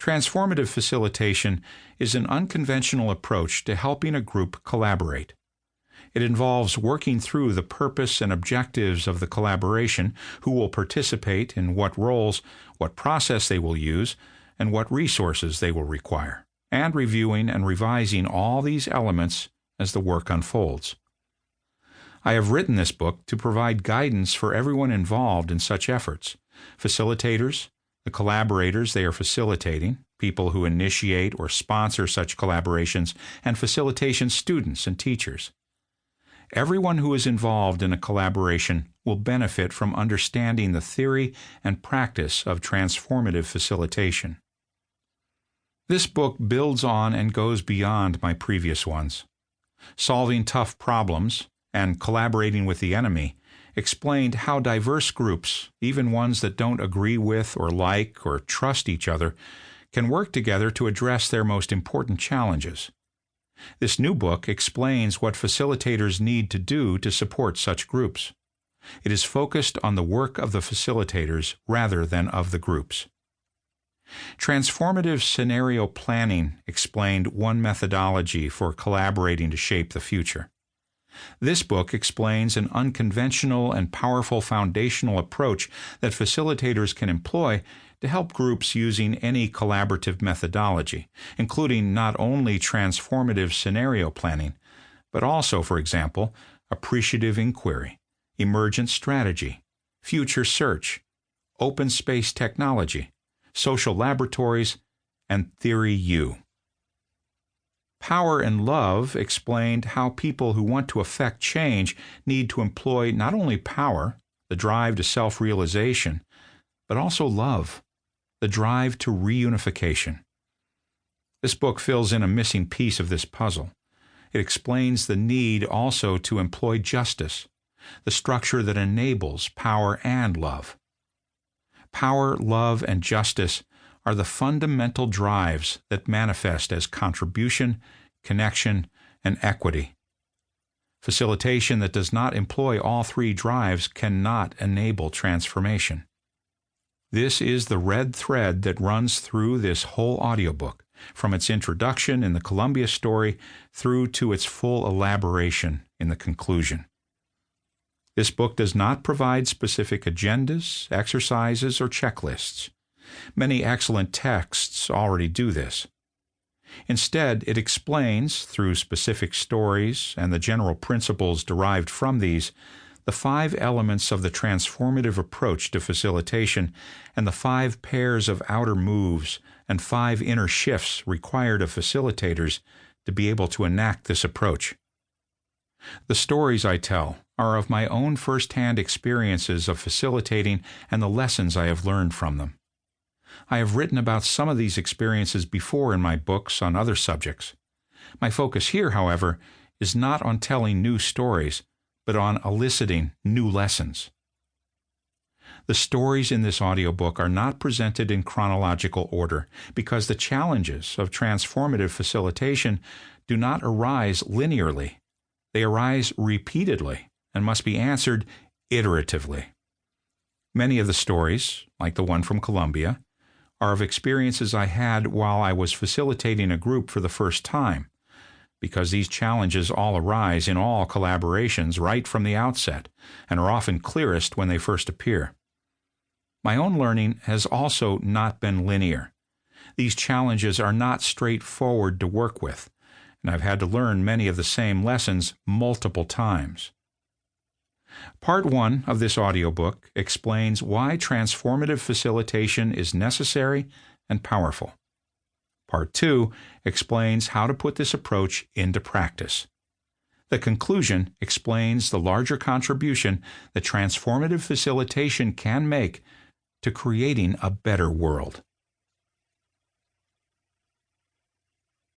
Transformative facilitation is an unconventional approach to helping a group collaborate. It involves working through the purpose and objectives of the collaboration, who will participate, in what roles, what process they will use, and what resources they will require, and reviewing and revising all these elements as the work unfolds. I have written this book to provide guidance for everyone involved in such efforts: facilitators, the collaborators they are facilitating, people who initiate or sponsor such collaborations, and facilitation students and teachers. Everyone who is involved in a collaboration will benefit from understanding the theory and practice of transformative facilitation. This book builds on and goes beyond my previous ones. Solving Tough Problems and Collaborating with the Enemy explained how diverse groups, even ones that don't agree with or like or trust each other, can work together to address their most important challenges. This new book explains what facilitators need to do to support such groups. It is focused on the work of the facilitators rather than of the groups. Transformative scenario planning explained one methodology for collaborating to shape the future. This book explains an unconventional and powerful foundational approach that facilitators can employ to help groups using any collaborative methodology, including not only transformative scenario planning, but also, for example, appreciative inquiry, emergent strategy, future search, open space technology, social laboratories, and Theory U. Power and Love explained how people who want to affect change need to employ not only power, the drive to self-realization, but also love, the drive to reunification. This book fills in a missing piece of this puzzle. It explains the need also to employ justice, the structure that enables power and love. Power, love, and justice are the fundamental drives that manifest as contribution, connection, and equity. Facilitation that does not employ all three drives cannot enable transformation. This is the red thread that runs through this whole audiobook, from its introduction in the Columbia story through to its full elaboration in the conclusion. This book does not provide specific agendas, exercises, or checklists. Many excellent texts already do this. Instead, it explains, through specific stories and the general principles derived from these, the 5 elements of the transformative approach to facilitation and the 5 pairs of outer moves and 5 inner shifts required of facilitators to be able to enact this approach. The stories I tell are of my own first-hand experiences of facilitating and the lessons I have learned from them. I have written about some of these experiences before in my books on other subjects. My focus here, however, is not on telling new stories, but on eliciting new lessons. The stories in this audiobook are not presented in chronological order because the challenges of transformative facilitation do not arise linearly. They arise repeatedly and must be answered iteratively. Many of the stories, like the one from Columbia, are of experiences I had while I was facilitating a group for the first time, because these challenges all arise in all collaborations right from the outset and are often clearest when they first appear. My own learning has also not been linear. These challenges are not straightforward to work with, and I've had to learn many of the same lessons multiple times. Part 1 of this audiobook explains why transformative facilitation is necessary and powerful. Part 2 explains how to put this approach into practice. The conclusion explains the larger contribution that transformative facilitation can make to creating a better world.